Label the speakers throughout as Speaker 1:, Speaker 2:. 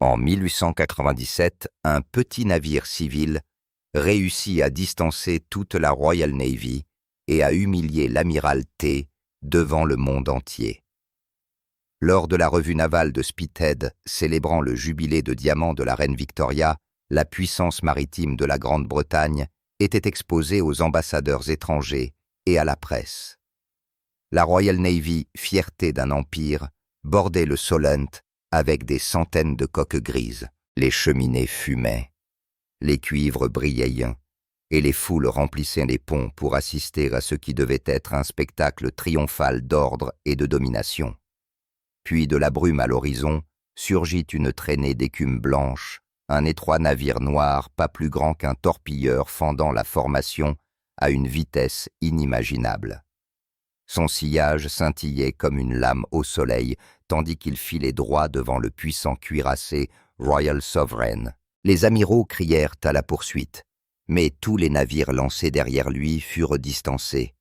Speaker 1: En 1897, un petit navire civil réussit à distancer toute la Royal Navy et à humilier l'amiral T devant le monde entier. Lors de la revue navale de Spithead célébrant le jubilé de diamant de la reine Victoria, la puissance maritime de la Grande-Bretagne était exposée aux ambassadeurs étrangers et à la presse. La Royal Navy, fierté d'un empire, bordait le Solent avec des centaines de coques grises. Les cheminées fumaient, les cuivres brillaient, et les foules remplissaient les ponts pour assister à ce qui devait être un spectacle triomphal d'ordre et de domination. Puis de la brume à l'horizon surgit une traînée d'écume blanche, un étroit navire noir pas plus grand qu'un torpilleur fendant la formation à une vitesse inimaginable. Son sillage scintillait comme une lame au soleil, tandis qu'il filait droit devant le puissant cuirassé Royal Sovereign. Les amiraux crièrent à la poursuite, mais tous les navires lancés derrière lui furent distancés.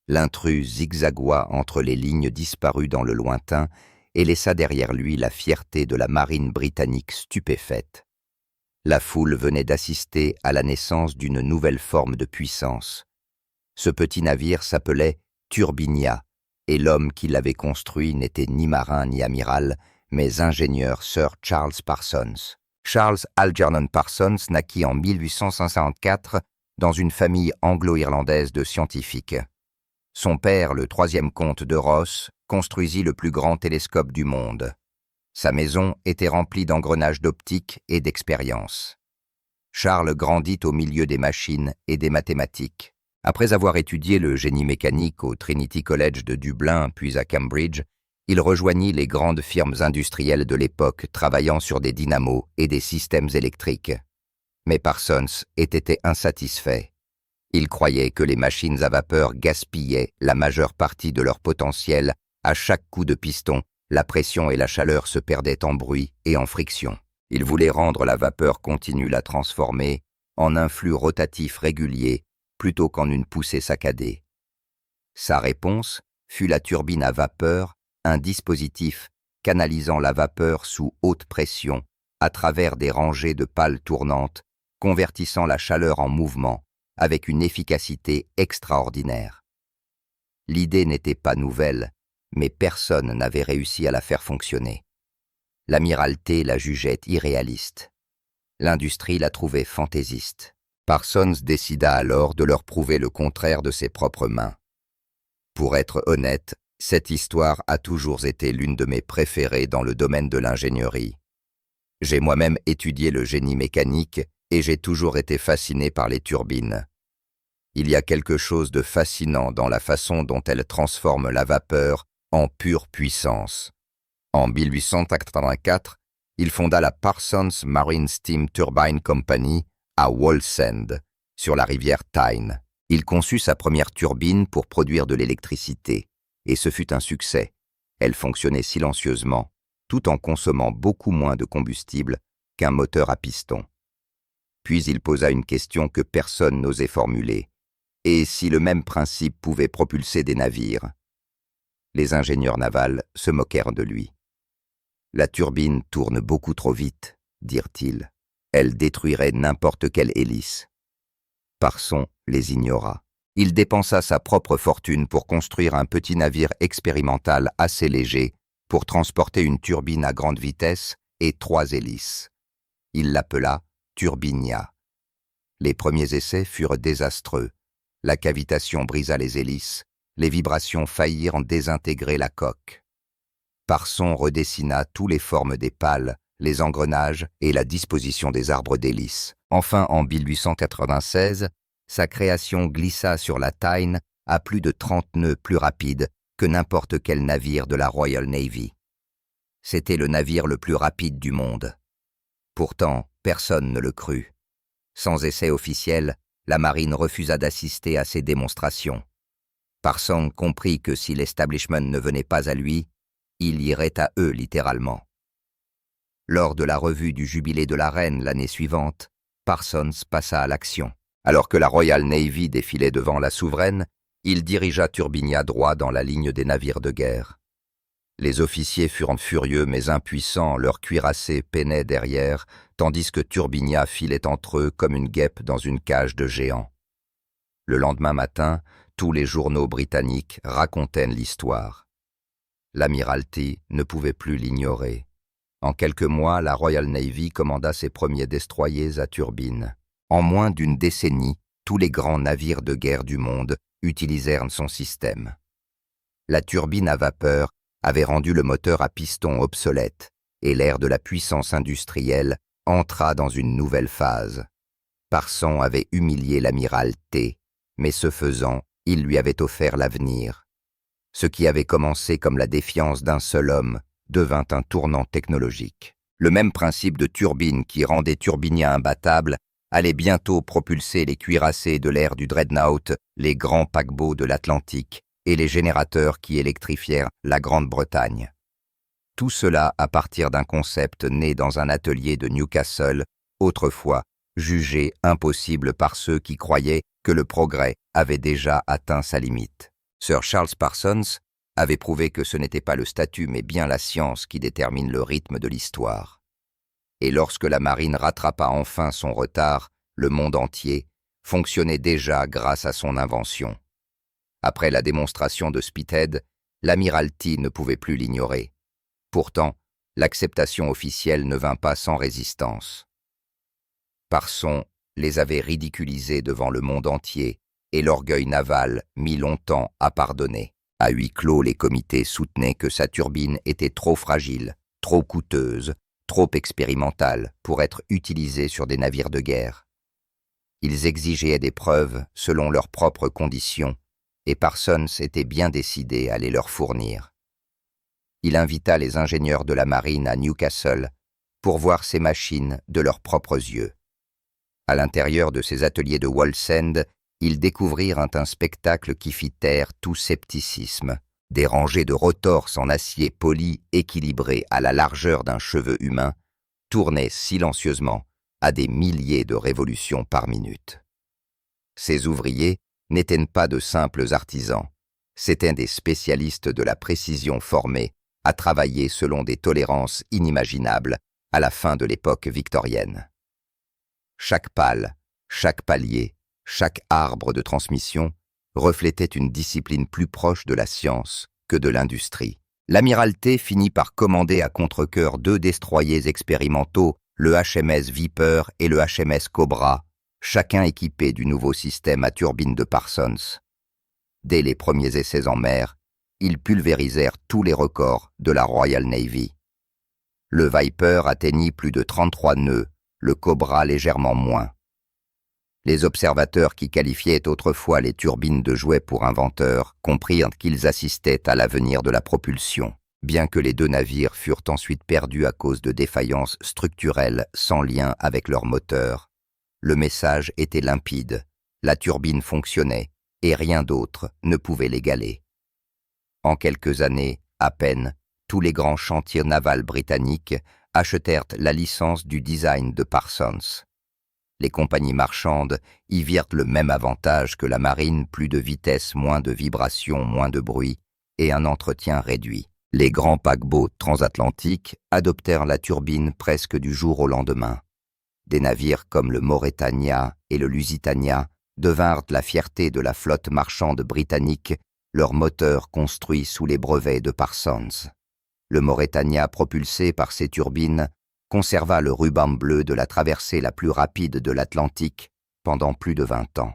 Speaker 1: L'intrus zigzagoua entre les lignes disparues dans le lointain et laissa derrière lui la fierté de la marine britannique stupéfaite. La foule venait d'assister à la naissance d'une nouvelle forme de puissance. Ce petit navire s'appelait Turbinia, et l'homme qui l'avait construit n'était ni marin ni amiral, mais ingénieur Sir Charles Parsons. Charles Algernon Parsons naquit en 1854 dans une famille anglo-irlandaise de scientifiques. Son père, le troisième comte de Ross, construisit le plus grand télescope du monde. Sa maison était remplie d'engrenages d'optique et d'expérience. Charles grandit au milieu des machines et des mathématiques. Après avoir étudié le génie mécanique au Trinity College de Dublin puis à Cambridge, il rejoignit les grandes firmes industrielles de l'époque travaillant sur des dynamos et des systèmes électriques. Mais Parsons était insatisfait. Il croyait que les machines à vapeur gaspillaient la majeure partie de leur potentiel. À chaque coup de piston, la pression et la chaleur se perdaient en bruit et en friction. Il voulait rendre la vapeur continue la transformer en un flux rotatif régulier plutôt qu'en une poussée saccadée. Sa réponse fut la turbine à vapeur, un dispositif canalisant la vapeur sous haute pression à travers des rangées de pales tournantes, convertissant la chaleur en mouvement avec une efficacité extraordinaire. L'idée n'était pas nouvelle, mais personne n'avait réussi à la faire fonctionner. L'amirauté la jugeait irréaliste. L'industrie la trouvait fantaisiste. Parsons décida alors de leur prouver le contraire de ses propres mains. Pour être honnête, cette histoire a toujours été l'une de mes préférées dans le domaine de l'ingénierie. J'ai moi-même étudié le génie mécanique et j'ai toujours été fasciné par les turbines. Il y a quelque chose de fascinant dans la façon dont elles transforment la vapeur en pure puissance. En 1884, il fonda la Parsons Marine Steam Turbine Company à Wallsend, sur la rivière Tyne. Il conçut sa première turbine pour produire de l'électricité, et ce fut un succès. Elle fonctionnait silencieusement, tout en consommant beaucoup moins de combustible qu'un moteur à piston. Puis il posa une question que personne n'osait formuler. Et si le même principe pouvait propulser des navires? Les ingénieurs navals se moquèrent de lui. « La turbine tourne beaucoup trop vite, dirent-ils. Elle détruirait n'importe quelle hélice. » Parsons les ignora. Il dépensa sa propre fortune pour construire un petit navire expérimental assez léger pour transporter une turbine à grande vitesse et 3 hélices. Il l'appela Turbinia. Les premiers essais furent désastreux. La cavitation brisa les hélices, les vibrations faillirent désintégrer la coque. Parsons redessina toutes les formes des pales, les engrenages et la disposition des arbres d'hélices. Enfin, en 1896, sa création glissa sur la Tyne à plus de 30 nœuds plus rapide que n'importe quel navire de la Royal Navy. C'était le navire le plus rapide du monde. Pourtant, personne ne le crut. Sans essai officiel, la marine refusa d'assister à ces démonstrations. Parsons comprit que si l'establishment ne venait pas à lui, il irait à eux littéralement. Lors de la revue du jubilé de la reine l'année suivante, Parsons passa à l'action. Alors que la Royal Navy défilait devant la souveraine, il dirigea Turbinia droit dans la ligne des navires de guerre. Les officiers furent furieux mais impuissants, leurs cuirassés peinaient derrière, tandis que Turbinia filait entre eux comme une guêpe dans une cage de géants. Le lendemain matin, tous les journaux britanniques racontaient l'histoire. L'Admiralty ne pouvait plus l'ignorer. En quelques mois, la Royal Navy commanda ses premiers destroyers à turbines. En moins d'une décennie, tous les grands navires de guerre du monde utilisèrent son système. La turbine à vapeur avait rendu le moteur à piston obsolète et l'ère de la puissance industrielle entra dans une nouvelle phase. Parson avait humilié l'amiral T, mais ce faisant, il lui avait offert l'avenir. Ce qui avait commencé comme la défiance d'un seul homme devint un tournant technologique. Le même principe de turbine qui rendait Turbinia imbattable allait bientôt propulser les cuirassés de l'ère du Dreadnought, les grands paquebots de l'Atlantique et les générateurs qui électrifièrent la Grande-Bretagne. Tout cela à partir d'un concept né dans un atelier de Newcastle, autrefois jugé impossible par ceux qui croyaient que le progrès avait déjà atteint sa limite. Sir Charles Parsons avait prouvé que ce n'était pas le statut mais bien la science qui détermine le rythme de l'histoire. Et lorsque la marine rattrapa enfin son retard, le monde entier fonctionnait déjà grâce à son invention. Après la démonstration de Spithead, l'Admiralty ne pouvait plus l'ignorer. Pourtant, l'acceptation officielle ne vint pas sans résistance. Parson les avait ridiculisés devant le monde entier et l'orgueil naval mit longtemps à pardonner. À huis clos, les comités soutenaient que sa turbine était trop fragile, trop coûteuse, trop expérimentale pour être utilisée sur des navires de guerre. Ils exigeaient des preuves selon leurs propres conditions et Parsons était bien décidé à les leur fournir. Il invita les ingénieurs de la marine à Newcastle pour voir ces machines de leurs propres yeux. À l'intérieur de ces ateliers de Wallsend, ils découvrirent un spectacle qui fit taire tout scepticisme. Des rangées de rotors en acier poli équilibrés à la largeur d'un cheveu humain tournaient silencieusement à des milliers de révolutions par minute. Ces ouvriers n'étaient pas de simples artisans, c'étaient des spécialistes de la précision formés à travailler selon des tolérances inimaginables à la fin de l'époque victorienne. Chaque pale, chaque palier, chaque arbre de transmission reflétait une discipline plus proche de la science que de l'industrie. L'Admiralté finit par commander à contre-cœur 2 destroyers expérimentaux, le HMS Viper et le HMS Cobra, chacun équipé du nouveau système à turbine de Parsons. Dès les premiers essais en mer, ils pulvérisèrent tous les records de la Royal Navy. Le Viper atteignit plus de 33 nœuds, le Cobra légèrement moins. Les observateurs qui qualifiaient autrefois les turbines de jouets pour inventeurs comprirent qu'ils assistaient à l'avenir de la propulsion. Bien que les 2 navires furent ensuite perdus à cause de défaillances structurelles sans lien avec leur moteur, le message était limpide, la turbine fonctionnait et rien d'autre ne pouvait l'égaler. En quelques années, à peine, tous les grands chantiers navals britanniques achetèrent la licence du design de Parsons. Les compagnies marchandes y virent le même avantage que la marine, plus de vitesse, moins de vibrations, moins de bruit et un entretien réduit. Les grands paquebots transatlantiques adoptèrent la turbine presque du jour au lendemain. Des navires comme le Mauretania et le Lusitania devinrent la fierté de la flotte marchande britannique, leurs moteurs construits sous les brevets de Parsons. Le Mauretania, propulsé par ses turbines, conserva le ruban bleu de la traversée la plus rapide de l'Atlantique pendant plus de 20 ans.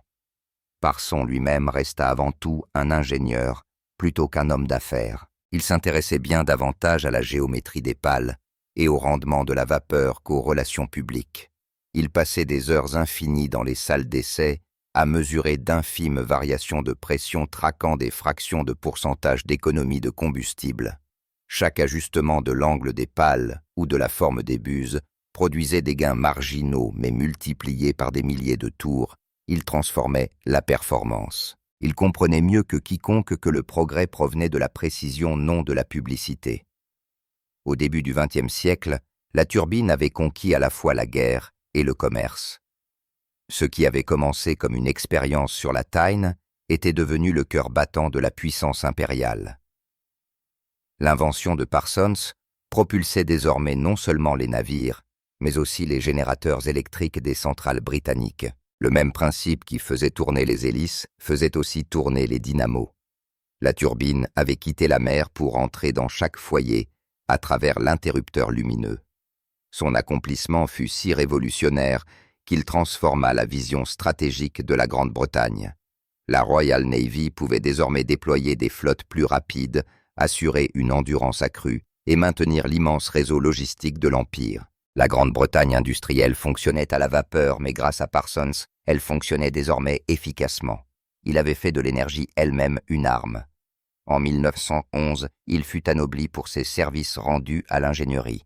Speaker 1: Parson lui-même resta avant tout un ingénieur plutôt qu'un homme d'affaires. Il s'intéressait bien davantage à la géométrie des pales et au rendement de la vapeur qu'aux relations publiques. Il passait des heures infinies dans les salles d'essai à mesurer d'infimes variations de pression traquant des fractions de pourcentage d'économie de combustible. Chaque ajustement de l'angle des pales ou de la forme des buses produisait des gains marginaux mais multipliés par des milliers de tours. Il transformait la performance. Il comprenait mieux que quiconque que le progrès provenait de la précision, non de la publicité. Au début du XXe siècle, la turbine avait conquis à la fois la guerre et le commerce. Ce qui avait commencé comme une expérience sur la Tyne était devenu le cœur battant de la puissance impériale. L'invention de Parsons propulsait désormais non seulement les navires, mais aussi les générateurs électriques des centrales britanniques. Le même principe qui faisait tourner les hélices faisait aussi tourner les dynamos. La turbine avait quitté la mer pour entrer dans chaque foyer à travers l'interrupteur lumineux. Son accomplissement fut si révolutionnaire qu'il transforma la vision stratégique de la Grande-Bretagne. La Royal Navy pouvait désormais déployer des flottes plus rapides, assurer une endurance accrue et maintenir l'immense réseau logistique de l'Empire. La Grande-Bretagne industrielle fonctionnait à la vapeur, mais grâce à Parsons, elle fonctionnait désormais efficacement. Il avait fait de l'énergie elle-même une arme. En 1911, il fut anobli pour ses services rendus à l'ingénierie.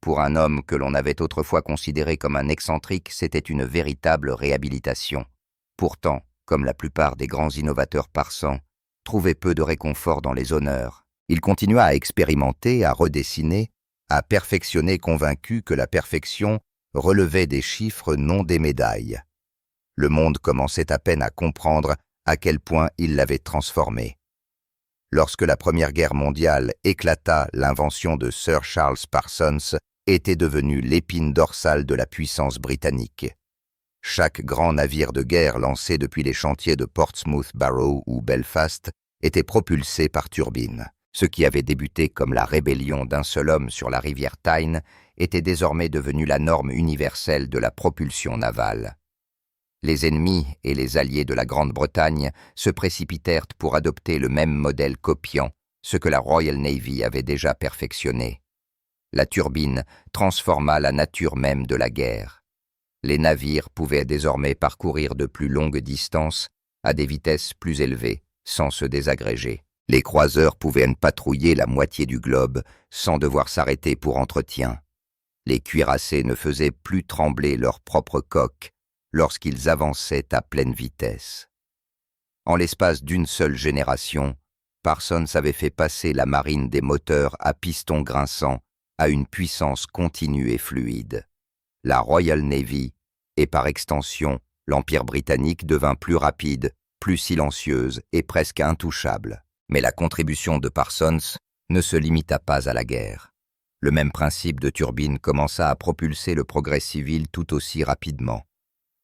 Speaker 1: Pour un homme que l'on avait autrefois considéré comme un excentrique, c'était une véritable réhabilitation. Pourtant, comme la plupart des grands innovateurs Parsons, trouvait peu de réconfort dans les honneurs. Il continua à expérimenter, à redessiner, à perfectionner, convaincu que la perfection relevait des chiffres, non des médailles. Le monde commençait à peine à comprendre à quel point il l'avait transformé. Lorsque la Première Guerre mondiale éclata, l'invention de Sir Charles Parsons était devenue l'épine dorsale de la puissance britannique. Chaque grand navire de guerre lancé depuis les chantiers de Portsmouth, Barrow ou Belfast était propulsé par turbine. Ce qui avait débuté comme la rébellion d'un seul homme sur la rivière Tyne était désormais devenu la norme universelle de la propulsion navale. Les ennemis et les alliés de la Grande-Bretagne se précipitèrent pour adopter le même modèle copiant ce que la Royal Navy avait déjà perfectionné. La turbine transforma la nature même de la guerre. Les navires pouvaient désormais parcourir de plus longues distances à des vitesses plus élevées, sans se désagréger. Les croiseurs pouvaient patrouiller la moitié du globe sans devoir s'arrêter pour entretien. Les cuirassés ne faisaient plus trembler leurs propres coques lorsqu'ils avançaient à pleine vitesse. En l'espace d'une seule génération, Parsons avait fait passer la marine des moteurs à pistons grinçants à une puissance continue et fluide. La Royal Navy, et par extension l'Empire britannique, devint plus rapide, plus silencieuse et presque intouchable. Mais la contribution de Parsons ne se limita pas à la guerre. Le même principe de turbine commença à propulser le progrès civil tout aussi rapidement.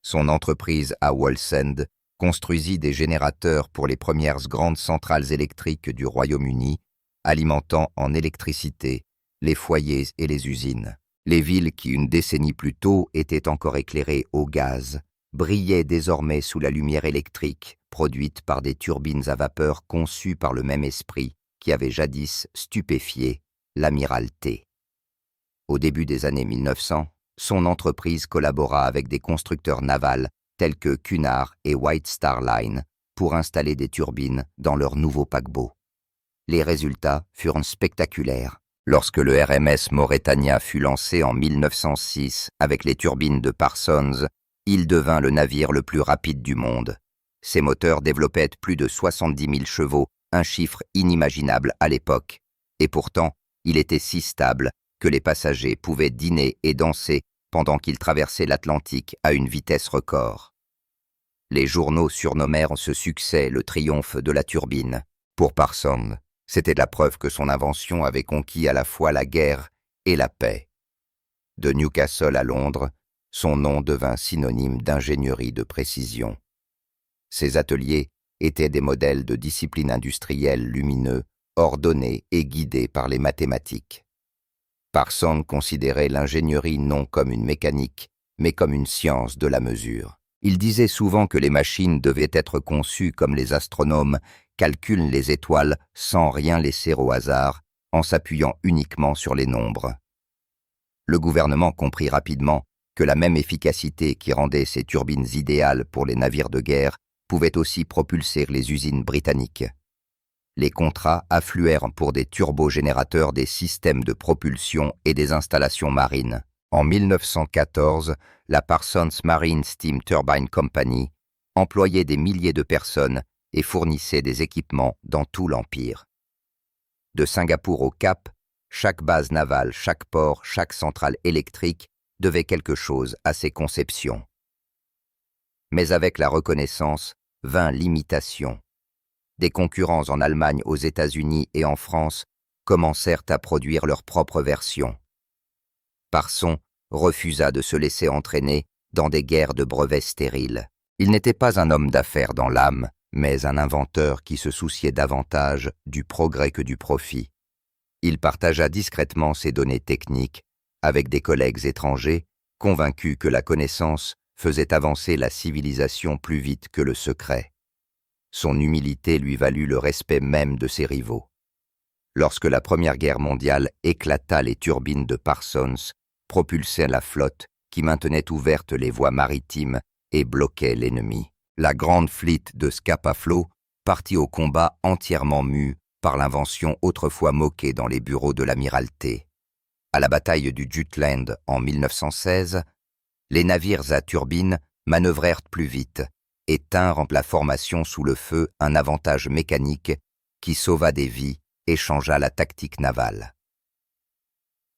Speaker 1: Son entreprise à Wallsend construisit des générateurs pour les premières grandes centrales électriques du Royaume-Uni, alimentant en électricité les foyers et les usines. Les villes qui, une décennie plus tôt, étaient encore éclairées au gaz, brillaient désormais sous la lumière électrique, produite par des turbines à vapeur conçues par le même esprit qui avait jadis stupéfié l'amiral T. Au début des années 1900, son entreprise collabora avec des constructeurs navals tels que Cunard et White Star Line pour installer des turbines dans leurs nouveaux paquebots. Les résultats furent spectaculaires. Lorsque le RMS Mauretania fut lancé en 1906 avec les turbines de Parsons, il devint le navire le plus rapide du monde. Ses moteurs développaient plus de 70 000 chevaux, un chiffre inimaginable à l'époque, et pourtant, il était si stable que les passagers pouvaient dîner et danser pendant qu'ils traversaient l'Atlantique à une vitesse record. Les journaux surnommèrent ce succès le triomphe de la turbine. Pour Parsons, c'était la preuve que son invention avait conquis à la fois la guerre et la paix. De Newcastle à Londres, son nom devint synonyme d'ingénierie de précision. Ses ateliers étaient des modèles de discipline industrielle lumineux, ordonnés et guidés par les mathématiques. Parsons considérait l'ingénierie non comme une mécanique, mais comme une science de la mesure. Il disait souvent que les machines devaient être conçues comme les astronomes calculent les étoiles sans rien laisser au hasard, en s'appuyant uniquement sur les nombres. Le gouvernement comprit rapidement que la même efficacité qui rendait ces turbines idéales pour les navires de guerre pouvait aussi propulser les usines britanniques. Les contrats affluèrent pour des turbogénérateurs, des systèmes de propulsion et des installations marines. En 1914, la Parsons Marine Steam Turbine Company employait des milliers de personnes et fournissait des équipements dans tout l'Empire. De Singapour au Cap, chaque base navale, chaque port, chaque centrale électrique devait quelque chose à ses conceptions. Mais avec la reconnaissance vint l'imitation. Des concurrents en Allemagne, aux États-Unis et en France commencèrent à produire leur propre version. Parson refusa de se laisser entraîner dans des guerres de brevets stériles. Il n'était pas un homme d'affaires dans l'âme, mais un inventeur qui se souciait davantage du progrès que du profit. Il partagea discrètement ses données techniques avec des collègues étrangers, convaincus que la connaissance faisait avancer la civilisation plus vite que le secret. Son humilité lui valut le respect même de ses rivaux. Lorsque la Première Guerre mondiale éclata, les turbines de Parsons propulsaient la flotte qui maintenait ouvertes les voies maritimes et bloquait l'ennemi. La grande flotte de Scapa Flow partit au combat entièrement mue par l'invention autrefois moquée dans les bureaux de l'Amirauté. À la bataille du Jutland en 1916, les navires à turbines manœuvrèrent plus vite et tinrent la formation sous le feu un avantage mécanique qui sauva des vies et changea la tactique navale.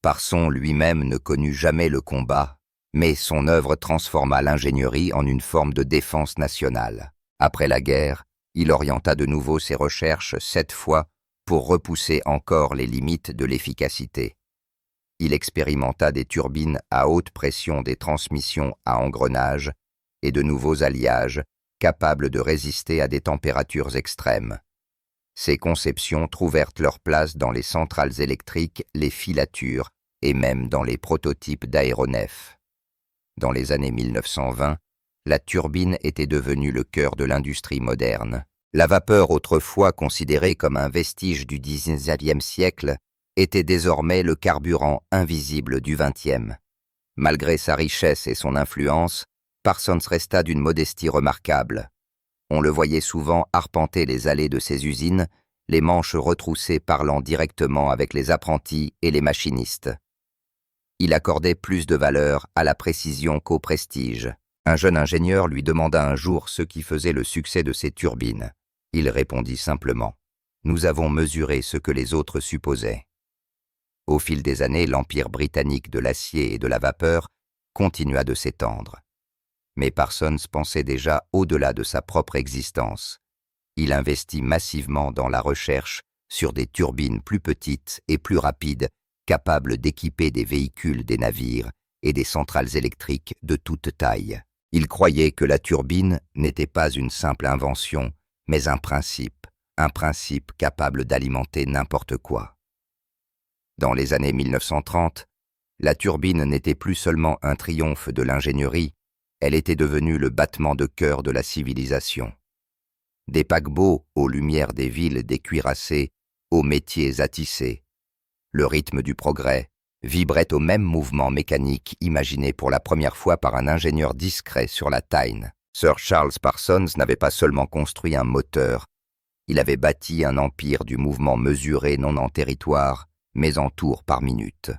Speaker 1: Parson lui-même ne connut jamais le combat, mais son œuvre transforma l'ingénierie en une forme de défense nationale. Après la guerre, il orienta de nouveau ses recherches, cette fois pour repousser encore les limites de l'efficacité. Il expérimenta des turbines à haute pression, des transmissions à engrenages et de nouveaux alliages capables de résister à des températures extrêmes. Ces conceptions trouvèrent leur place dans les centrales électriques, les filatures et même dans les prototypes d'aéronefs. Dans les années 1920, la turbine était devenue le cœur de l'industrie moderne. La vapeur, autrefois considérée comme un vestige du XIXe siècle, était désormais le carburant invisible du XXe. Malgré sa richesse et son influence, Parsons resta d'une modestie remarquable. On le voyait souvent arpenter les allées de ses usines, les manches retroussées parlant directement avec les apprentis et les machinistes. Il accordait plus de valeur à la précision qu'au prestige. Un jeune ingénieur lui demanda un jour ce qui faisait le succès de ses turbines. Il répondit simplement « Nous avons mesuré ce que les autres supposaient ». Au fil des années, l'empire britannique de l'acier et de la vapeur continua de s'étendre. Mais Parsons pensait déjà au-delà de sa propre existence. Il investit massivement dans la recherche sur des turbines plus petites et plus rapides, capables d'équiper des véhicules, des navires et des centrales électriques de toute taille. Il croyait que la turbine n'était pas une simple invention, mais un principe capable d'alimenter n'importe quoi. Dans les années 1930, la turbine n'était plus seulement un triomphe de l'ingénierie, elle était devenue le battement de cœur de la civilisation. Des paquebots aux lumières des villes, des cuirassés, aux métiers à tisser. Le rythme du progrès vibrait au même mouvement mécanique imaginé pour la première fois par un ingénieur discret sur la Tyne. Sir Charles Parsons n'avait pas seulement construit un moteur, il avait bâti un empire du mouvement mesuré non en territoire, mais en tours par minute.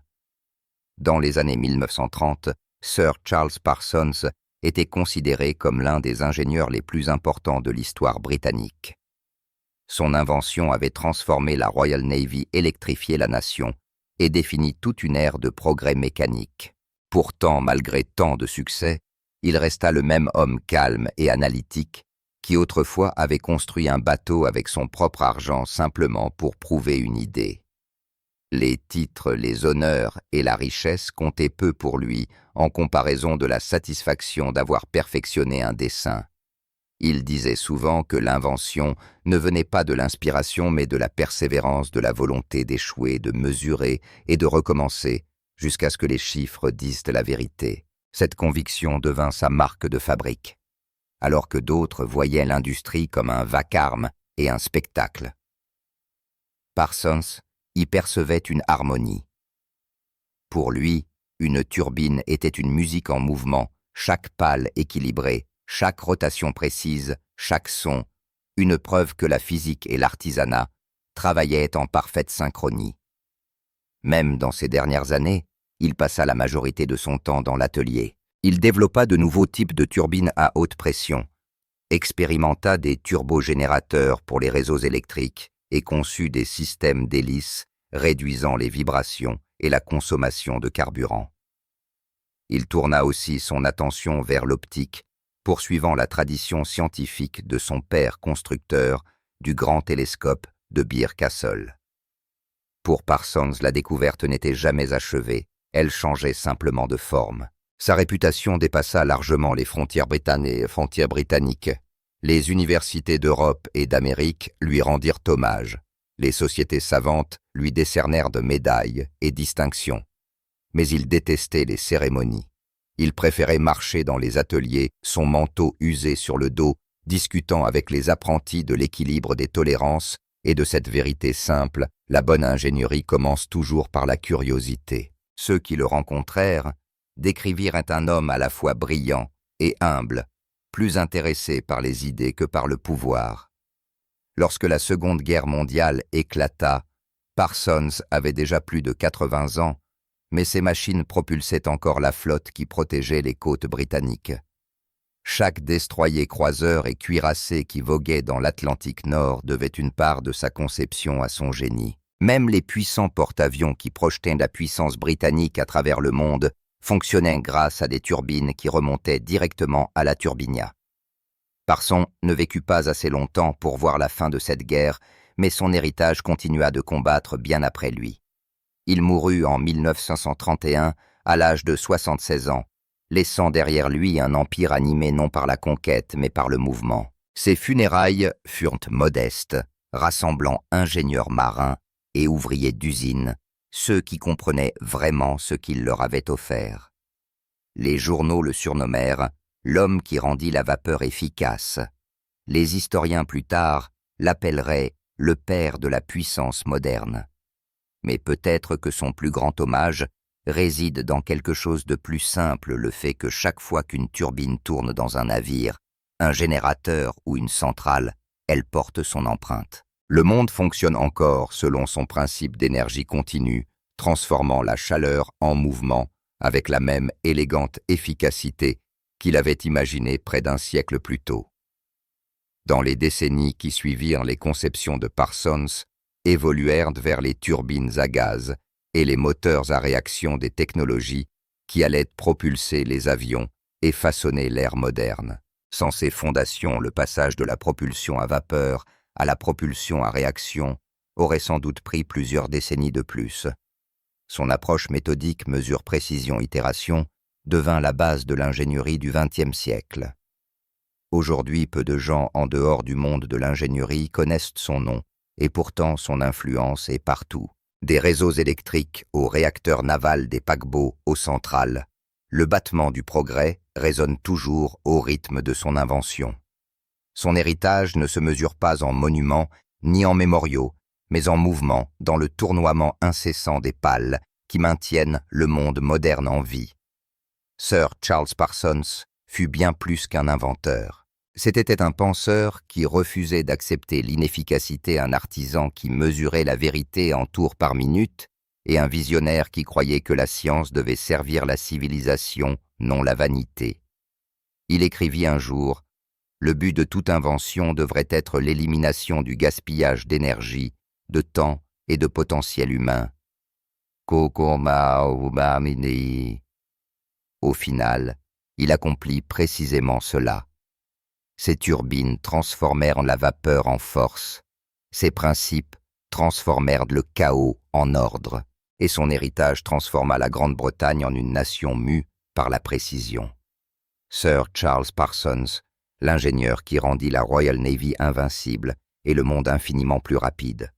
Speaker 1: Dans les années 1930, Sir Charles Parsons était considéré comme l'un des ingénieurs les plus importants de l'histoire britannique. Son invention avait transformé la Royal Navy, électrifié la nation et défini toute une ère de progrès mécanique. Pourtant, malgré tant de succès, il resta le même homme calme et analytique qui autrefois avait construit un bateau avec son propre argent simplement pour prouver une idée. Les titres, les honneurs et la richesse comptaient peu pour lui en comparaison de la satisfaction d'avoir perfectionné un dessin. Il disait souvent que l'invention ne venait pas de l'inspiration mais de la persévérance, de la volonté d'échouer, de mesurer et de recommencer jusqu'à ce que les chiffres disent la vérité. Cette conviction devint sa marque de fabrique, alors que d'autres voyaient l'industrie comme un vacarme et un spectacle. Parsons y percevait une harmonie. Pour lui, une turbine était une musique en mouvement, chaque pale équilibrée, chaque rotation précise, chaque son, une preuve que la physique et l'artisanat travaillaient en parfaite synchronie. Même dans ces dernières années, il passa la majorité de son temps dans l'atelier. Il développa de nouveaux types de turbines à haute pression, expérimenta des turbogénérateurs pour les réseaux électriques et conçut des systèmes d'hélices réduisant les vibrations et la consommation de carburant. Il tourna aussi son attention vers l'optique, poursuivant la tradition scientifique de son père constructeur du grand télescope de Beer Castle. Pour Parsons, la découverte n'était jamais achevée, elle changeait simplement de forme. Sa réputation dépassa largement les frontières britanniques. Les universités d'Europe et d'Amérique lui rendirent hommage. Les sociétés savantes lui décernèrent de médailles et distinctions. Mais il détestait les cérémonies. Il préférait marcher dans les ateliers, son manteau usé sur le dos, discutant avec les apprentis de l'équilibre des tolérances et de cette vérité simple, la bonne ingénierie commence toujours par la curiosité. Ceux qui le rencontrèrent décrivirent un homme à la fois brillant et humble, plus intéressé par les idées que par le pouvoir. Lorsque la Seconde Guerre mondiale éclata, Parsons avait déjà plus de 80 ans, mais ses machines propulsaient encore la flotte qui protégeait les côtes britanniques. Chaque destroyer croiseur et cuirassé qui voguait dans l'Atlantique Nord devait une part de sa conception à son génie. Même les puissants porte-avions qui projetaient la puissance britannique à travers le monde fonctionnaient grâce à des turbines qui remontaient directement à la Turbinia. Parsons ne vécut pas assez longtemps pour voir la fin de cette guerre, mais son héritage continua de combattre bien après lui. Il mourut en 1931 à l'âge de 76 ans, laissant derrière lui un empire animé non par la conquête mais par le mouvement. Ses funérailles furent modestes, rassemblant ingénieurs marins et ouvriers d'usine, ceux qui comprenaient vraiment ce qu'il leur avait offert. Les journaux le surnommèrent « l'homme qui rendit la vapeur efficace ». Les historiens plus tard l'appelleraient « le père de la puissance moderne ». Mais peut-être que son plus grand hommage réside dans quelque chose de plus simple, le fait que chaque fois qu'une turbine tourne dans un navire, un générateur ou une centrale, elle porte son empreinte. Le monde fonctionne encore selon son principe d'énergie continue, transformant la chaleur en mouvement avec la même élégante efficacité qu'il avait imaginée près d'un siècle plus tôt. Dans les décennies qui suivirent, les conceptions de Parsons évoluèrent vers les turbines à gaz et les moteurs à réaction des technologies qui allaient propulser les avions et façonner l'ère moderne. Sans ces fondations, le passage de la propulsion à vapeur à la propulsion à réaction aurait sans doute pris plusieurs décennies de plus. Son approche méthodique mesure précision-itération devint la base de l'ingénierie du XXe siècle. Aujourd'hui, peu de gens en dehors du monde de l'ingénierie connaissent son nom, et pourtant son influence est partout. Des réseaux électriques aux réacteurs navals des paquebots aux centrales, le battement du progrès résonne toujours au rythme de son invention. Son héritage ne se mesure pas en monuments ni en mémoriaux, mais en mouvement, dans le tournoiement incessant des pales qui maintiennent le monde moderne en vie. Sir Charles Parsons fut bien plus qu'un inventeur. C'était un penseur qui refusait d'accepter l'inefficacité, un artisan qui mesurait la vérité en tours par minute, et un visionnaire qui croyait que la science devait servir la civilisation, non la vanité. Il écrivit un jour: « Le but de toute invention devrait être l'élimination du gaspillage d'énergie, de temps et de potentiel humain. » Au final, il accomplit précisément cela. Ces turbines transformèrent la vapeur en force. Ces principes transformèrent le chaos en ordre, et son héritage transforma la Grande-Bretagne en une nation mue par la précision. Sir Charles Parsons, l'ingénieur qui rendit la Royal Navy invincible et le monde infiniment plus rapide.